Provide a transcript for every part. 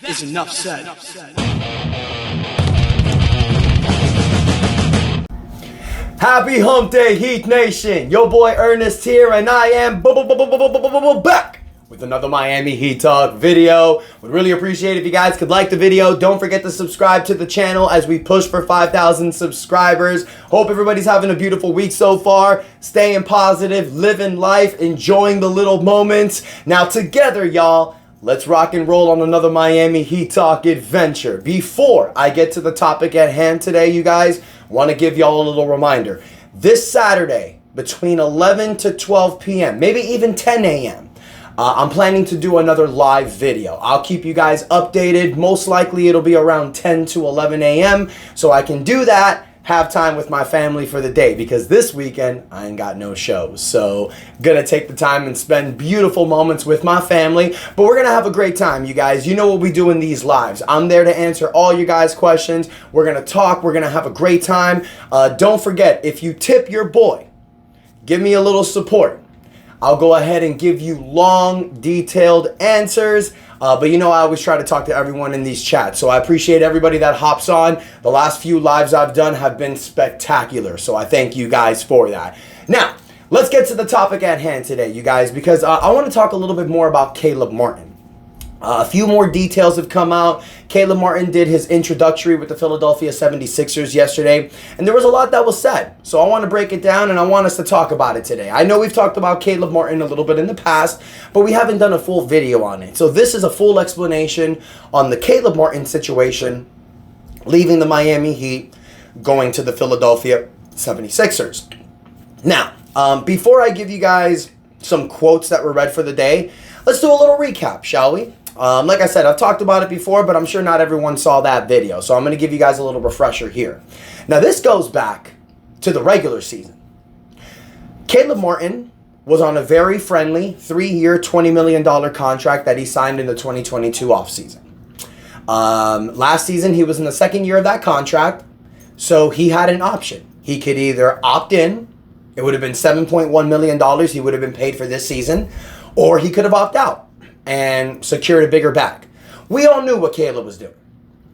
is enough said. Happy Hump Day, Heat Nation! Yo boy Ernest here, and I am back with another Miami Heat Talk video. Would really appreciate if you guys could like the video. Don't forget to subscribe to the channel as we push for 5,000 subscribers. Hope everybody's having a beautiful week so far. Staying positive, living life, enjoying the little moments. Now together, y'all, let's rock and roll on another Miami Heat Talk adventure. Before I get to the topic at hand today, you guys, want to give y'all a little reminder. This Saturday, between 11 to 12 p.m., maybe even 10 a.m., I'm planning to do another live video. I'll keep you guys updated. Most likely it'll be around 10 to 11 a.m. so I can do that, have time with my family for the day, because this weekend I ain't got no shows. So gonna take the time and spend beautiful moments with my family, but we're gonna have a great time, you guys. You know what we do in these lives. I'm there to answer all you guys' questions. We're gonna talk, we're gonna have a great time. Don't forget, if you tip your boy, give me a little support. I'll go ahead and give you long, detailed answers. But you know, I always try to talk to everyone in these chats. So I appreciate everybody that hops on. The last few lives I've done have been spectacular. So I thank you guys for that. Now, let's get to the topic at hand today, you guys, because I want to talk a little bit more about Caleb Martin. A few more details have come out. Caleb Martin did his introductory with the Philadelphia 76ers yesterday, and there was a lot that was said. So I want to break it down, and I want us to talk about it today. I know we've talked about Caleb Martin a little bit in the past, but we haven't done a full video on it. So this is a full explanation on the Caleb Martin situation, leaving the Miami Heat, going to the Philadelphia 76ers. Now, before I give you guys some quotes that were read for the day, let's do a little recap, shall we? Like I said, I've talked about it before, but I'm sure not everyone saw that video. So I'm going to give you guys a little refresher here. Now, this goes back to the regular season. Caleb Martin was on a very friendly 3-year, $20 million contract that he signed in the 2022 offseason. Last season, he was in the second year of that contract, so he had an option. He could either opt in, it would have been $7.1 million he would have been paid for this season, or he could have opted out and secured a bigger bag. We all knew what Caleb was doing.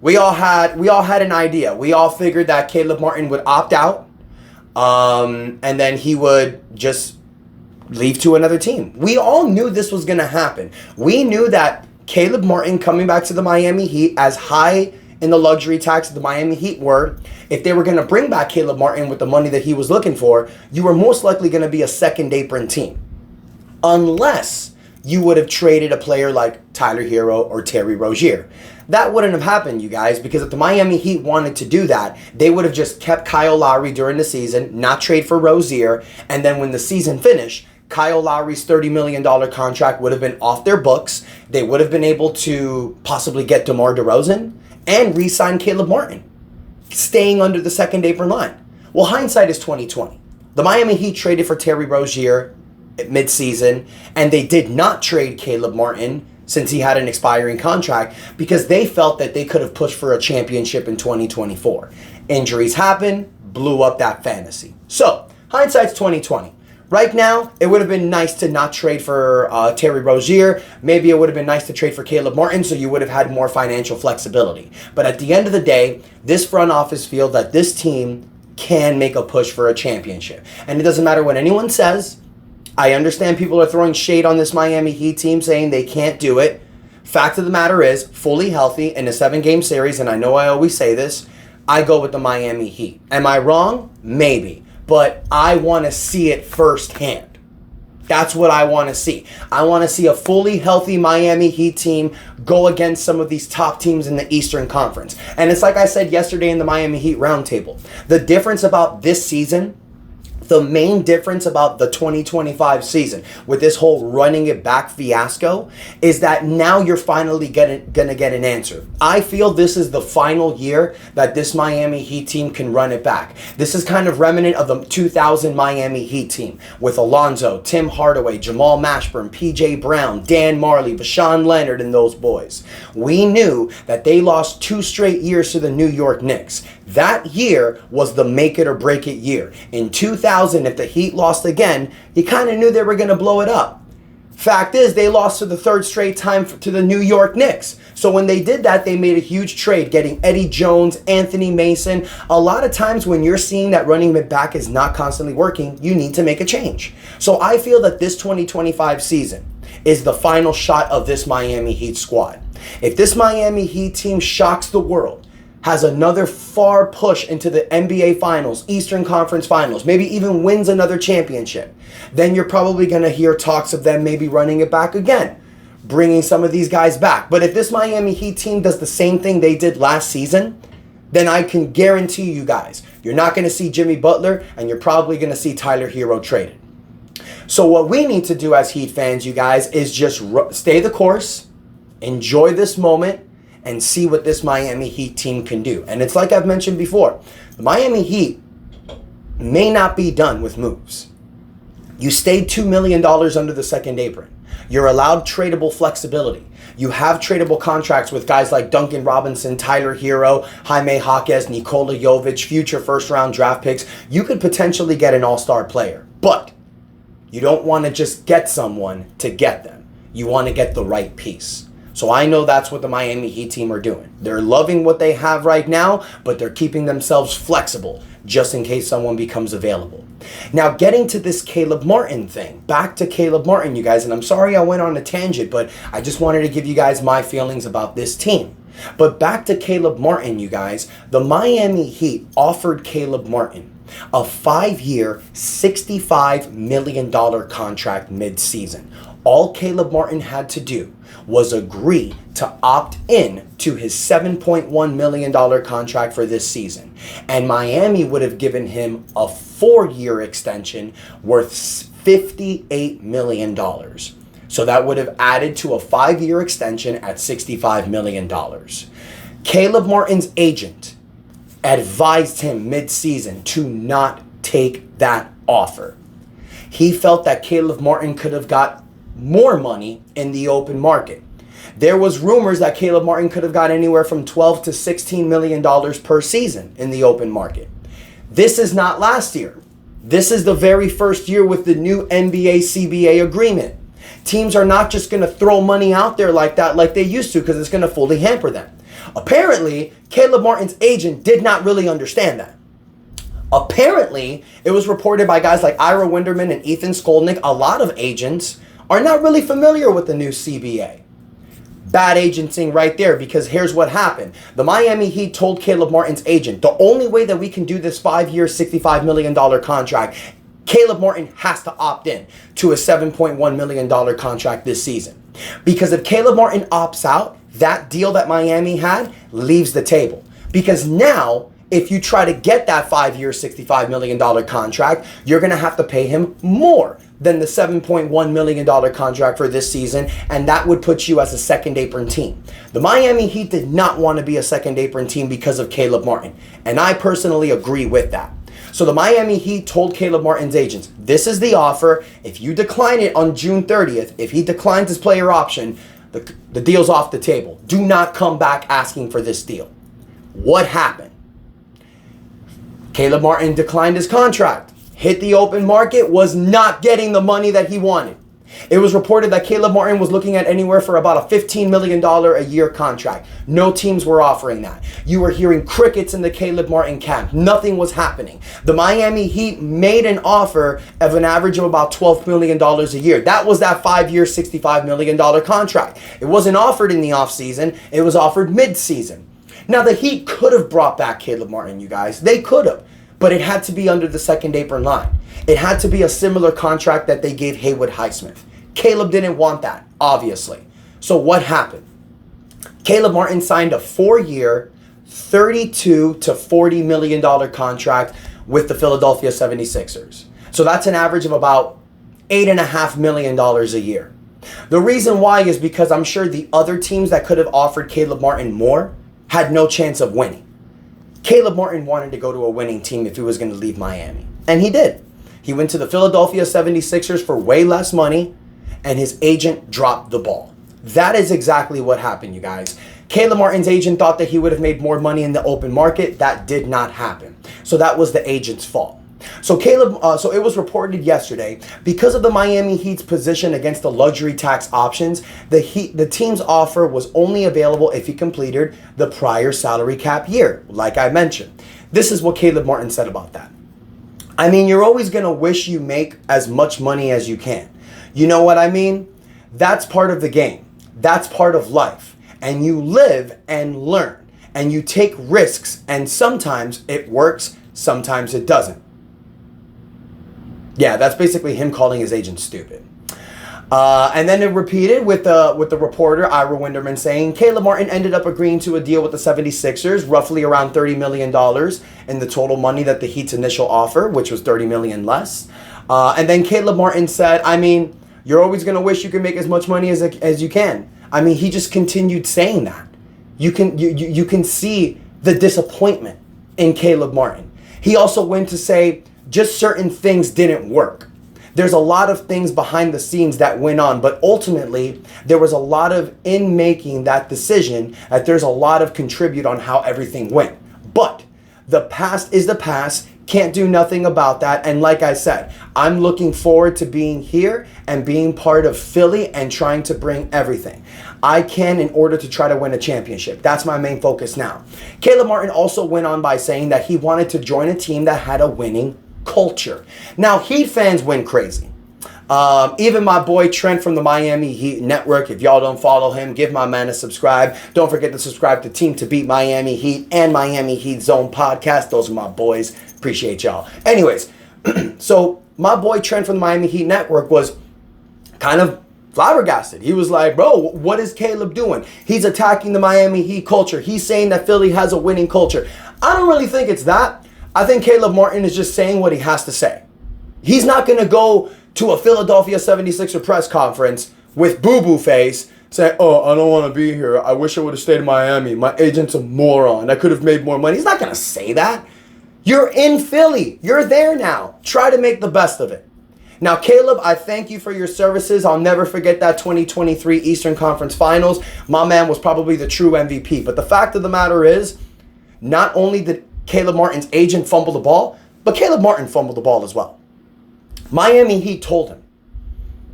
We all had an idea. We all figured that Caleb Martin would opt out, and then he would just leave to another team. We all knew this was going to happen. We knew that Caleb Martin coming back to the Miami Heat, as high in the luxury tax the Miami Heat were, if they were going to bring back Caleb Martin with the money that he was looking for, you were most likely going to be a second apron team. Unless you would have traded a player like Tyler Hero or Terry Rozier. That wouldn't have happened, you guys, because if the Miami Heat wanted to do that, they would have just kept Kyle Lowry during the season, not trade for Rozier, and then when the season finished, Kyle Lowry's $30 million contract would have been off their books. They would have been able to possibly get DeMar DeRozan and re-sign Caleb Martin, staying under the second apron line. Well, hindsight is 2020. The Miami Heat traded for Terry Rozier mid-season, and they did not trade Caleb Martin since he had an expiring contract because they felt that they could have pushed for a championship in 2024. Injuries happened, blew up that fantasy. So, hindsight's 2020. Right now, it would have been nice to not trade for Terry Rozier. Maybe it would have been nice to trade for Caleb Martin, so you would have had more financial flexibility. But at the end of the day, this front office feels that this team can make a push for a championship. And it doesn't matter what anyone says. I understand people are throwing shade on this Miami Heat team, saying they can't do it. Fact of the matter is, fully healthy in a 7-game series, and I know I always say this, I go with the Miami Heat. Am I wrong? Maybe. But I want to see it firsthand. That's what I want to see. I want to see a fully healthy Miami Heat team go against some of these top teams in the Eastern Conference. And it's like I said yesterday in the Miami Heat Roundtable. The difference about this season, the main difference about the 2025 season with this whole running it back fiasco is that now you're finally gonna get an answer. I feel this is the final year that this Miami Heat team can run it back. This is kind of remnant of the 2000 Miami Heat team with Alonzo, Tim Hardaway, Jamal Mashburn, PJ Brown, Dan Marley, Bashawn Leonard, and those boys. We knew that they lost 2 straight years to the New York Knicks. That year was the make it or break it year. In 2000, if the Heat lost again, you kind of knew they were going to blow it up. Fact is, they lost for the third straight time to the New York Knicks. So when they did that, they made a huge trade, getting Eddie Jones, Anthony Mason. A lot of times when you're seeing that running back is not constantly working, you need to make a change. So I feel that this 2025 season is the final shot of this Miami Heat squad. If this Miami Heat team shocks the world, has another far push into the NBA Finals, Eastern Conference Finals, maybe even wins another championship, then you're probably going to hear talks of them maybe running it back again, bringing some of these guys back. But if this Miami Heat team does the same thing they did last season, then I can guarantee you guys, you're not going to see Jimmy Butler, and you're probably going to see Tyler Hero traded. So what we need to do as Heat fans, you guys, is just stay the course, enjoy this moment, and see what this Miami Heat team can do. And it's like I've mentioned before, the Miami Heat may not be done with moves. You stayed $2 million under the second apron. You're allowed tradable flexibility. You have tradable contracts with guys like Duncan Robinson, Tyler Hero, Jaime Jaquez, Nikola Jovic, future first-round draft picks. You could potentially get an all-star player, but you don't want to just get someone to get them. You want to get the right piece. So I know that's what the Miami Heat team are doing. They're loving what they have right now, but they're keeping themselves flexible just in case someone becomes available. Now, getting to this Caleb Martin thing. Back to Caleb Martin, you guys. And I'm sorry I went on a tangent, but I just wanted to give you guys my feelings about this team. But back to Caleb Martin, you guys. The Miami Heat offered Caleb Martin a 5-year, $65 million contract mid-season. All Caleb Martin had to do was agree to opt in to his $7.1 million contract for this season. And Miami would have given him a 4-year extension worth $58 million. So that would have added to a 5-year extension at $65 million. Caleb Martin's agent advised him mid-season to not take that offer. He felt that Caleb Martin could have got more money in the open market. There was rumors that Caleb Martin could have got anywhere from $12 to $16 million per season in the open market. This is not last year. This is the very first year with the new NBA CBA agreement. Teams are not just going to throw money out there like that like they used to because it's going to fully hamper them. Apparently, Caleb Martin's agent did not really understand that. Apparently, it was reported by guys like Ira Winderman and Ethan Skolnick, a lot of agents are not really familiar with the new CBA. Bad agenting right there, because here's what happened. The Miami Heat told Caleb Martin's agent, the only way that we can do this 5-year, $65 million contract, Caleb Martin has to opt in to a $7.1 million contract this season. Because if Caleb Martin opts out, that deal that Miami had leaves the table. Because now, if you try to get that 5-year, $65 million contract, you're going to have to pay him more than the $7.1 million contract for this season, and that would put you as a second apron team. The Miami Heat did not want to be a second apron team because of Caleb Martin, and I personally agree with that. So the Miami Heat told Caleb Martin's agents, this is the offer. If you decline it on June 30th, if he declines his player option, the deal's off the table. Do not come back asking for this deal. What happened? Caleb Martin declined his contract, hit the open market, was not getting the money that he wanted. It was reported that Caleb Martin was looking at anywhere for about a $15 million a year contract. No teams were offering that. You were hearing crickets in the Caleb Martin camp. Nothing was happening. The Miami Heat made an offer of an average of about $12 million a year. That was that 5-year, $65 million contract. It wasn't offered in the offseason. It was offered mid-season. Now, the Heat could have brought back Caleb Martin, you guys. They could have. But it had to be under the second apron line. It had to be a similar contract that they gave Haywood Highsmith. Caleb didn't want that, obviously. So what happened? Caleb Martin signed a 4-year, $32 to $40 million contract with the Philadelphia 76ers. So that's an average of about $8.5 million a year. The reason why is because I'm sure the other teams that could have offered Caleb Martin more had no chance of winning. Caleb Martin wanted to go to a winning team if he was going to leave Miami. And he did. He went to the Philadelphia 76ers for way less money, and his agent dropped the ball. That is exactly what happened, you guys. Caleb Martin's agent thought that he would have made more money in the open market. That did not happen. So that was the agent's fault. So so it was reported yesterday, because of the Miami Heat's position against the luxury tax options, the team's offer was only available if he completed the prior salary cap year, like I mentioned. This is what Caleb Martin said about that. I mean, you're always going to wish you make as much money as you can. You know what I mean? That's part of the game. That's part of life. And you live and learn. And you take risks. And sometimes it works, sometimes it doesn't. Yeah, that's basically him calling his agent stupid. And then it repeated with the reporter, Ira Winderman, saying Caleb Martin ended up agreeing to a deal with the 76ers, roughly around $30 million in the total money that the Heat's initial offer, which was $30 million less. And then Caleb Martin said, I mean, you're always going to wish you could make as much money as you can. I mean, he just continued saying that. You can see the disappointment in Caleb Martin. He also went to say just certain things didn't work. There's a lot of things behind the scenes that went on, but ultimately there was a lot of in making that decision that there's a lot of contribute on how everything went. But the past is the past. Can't do nothing about that. And like I said, I'm looking forward to being here and being part of Philly and trying to bring everything I can in order to try to win a championship. That's my main focus now. Caleb Martin also went on by saying that he wanted to join a team that had a winning culture. Now, Heat fans went crazy. Even my boy Trent from the Miami Heat Network, if y'all don't follow him, give my man a subscribe. Don't forget to subscribe to Team to Beat Miami Heat and Miami Heat Zone podcast. Those are my boys. Appreciate y'all. Anyways, so my boy Trent from the Miami Heat Network was kind of flabbergasted. He was like, bro, what is Caleb doing? He's attacking the Miami Heat culture. He's saying that Philly has a winning culture. I don't really think it's that. I think Caleb Martin is just saying what he has to say. He's not going to go to a Philadelphia 76er press conference with boo-boo face saying, oh, I don't want to be here. I wish I would have stayed in Miami. My agent's a moron. I could have made more money. He's not going to say that. You're in Philly. You're there now. Try to make the best of it. Now, Caleb, I thank you for your services. I'll never forget that 2023 Eastern Conference Finals. My man was probably the true MVP. But the fact of the matter is, not only did Caleb Martin's agent fumbled the ball, but Caleb Martin fumbled the ball as well. Miami Heat told him.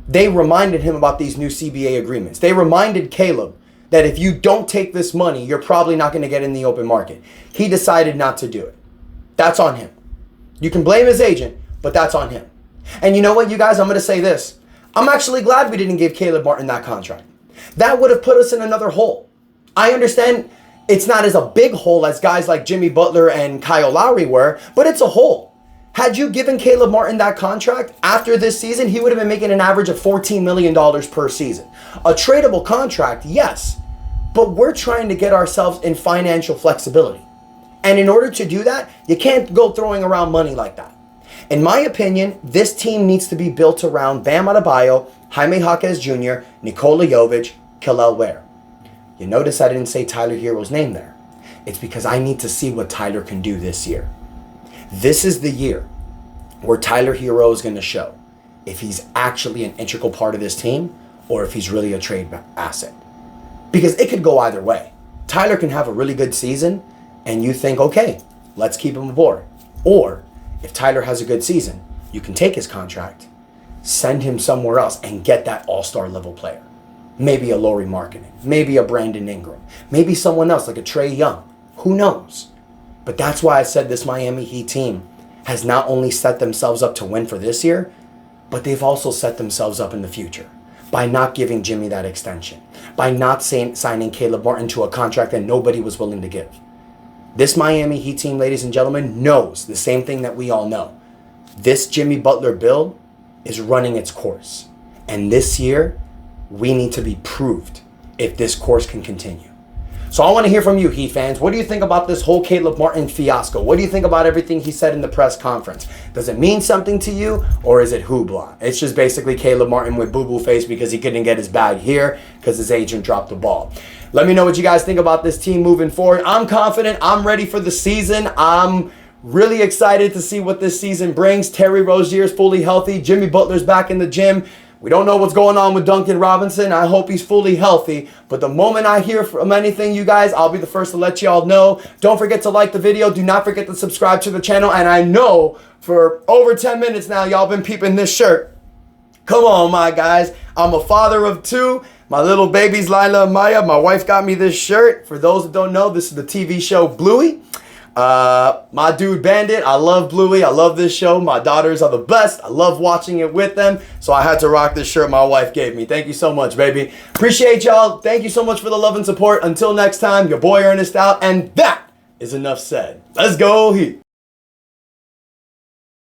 They reminded him about these new CBA agreements. They reminded Caleb that if you don't take this money, you're probably not going to get in the open market. He decided not to do it. That's on him. You can blame his agent, but that's on him. And you know what, you guys, I'm going to say this. I'm actually glad we didn't give Caleb Martin that contract. That would have put us in another hole. I understand it's not as a big hole as guys like Jimmy Butler and Kyle Lowry were, but it's a hole. Had you given Caleb Martin that contract after this season, he would have been making an average of $14 million per season. A tradable contract, yes, but we're trying to get ourselves in financial flexibility. And in order to do that, you can't go throwing around money like that. In my opinion, this team needs to be built around Bam Adebayo, Jaime Jaquez Jr., Nikola Jovic, Kel'el Ware. You notice I didn't say Tyler Hero's name there. It's because I need to see what Tyler can do this year. This is the year where Tyler Hero is going to show if he's actually an integral part of this team or if he's really a trade asset. Because it could go either way. Tyler can have a really good season and you think, okay, let's keep him aboard. Or if Tyler has a good season, you can take his contract, send him somewhere else and get that all-star level player. Maybe a Lauri Markkanen, maybe a Brandon Ingram, maybe someone else like a Trae Young. Who knows? But that's why I said this Miami Heat team has not only set themselves up to win for this year, but they've also set themselves up in the future by not giving Jimmy that extension, by not signing Caleb Martin to a contract that nobody was willing to give. This Miami Heat team, ladies and gentlemen, knows the same thing that we all know. This Jimmy Butler build is running its course. And this year, we need to be proved if this course can continue. So I want to hear from you, Heat fans. What do you think about this whole Caleb Martin fiasco? What do you think about everything he said in the press conference? Does it mean something to you, or is it hoopla? It's just basically Caleb Martin with boo-boo face because he couldn't get his bag here because his agent dropped the ball. Let me know what you guys think about this team moving forward. I'm confident. I'm ready for the season. I'm really excited to see what this season brings. Terry Rozier's fully healthy. Jimmy Butler's back in the gym. We don't know what's going on with Duncan Robinson. I hope he's fully healthy. But the moment I hear from anything, you guys, I'll be the first to let y'all know. Don't forget to like the video. Do not forget to subscribe to the channel. And I know for over 10 minutes now, y'all been peeping this shirt. Come on, my guys. I'm a father of 2. My little babies, Lila and Maya. My wife got me this shirt. For those that don't know, this is the TV show Bluey. My dude Bandit, I love Bluey. I love this show. My daughters are the best. I love watching it with them. So I had to rock this shirt my wife gave me. Thank you so much, baby. Appreciate y'all. Thank you so much for the love and support. Until next time, your boy Ernest out. And that is enough said. Let's go Heat.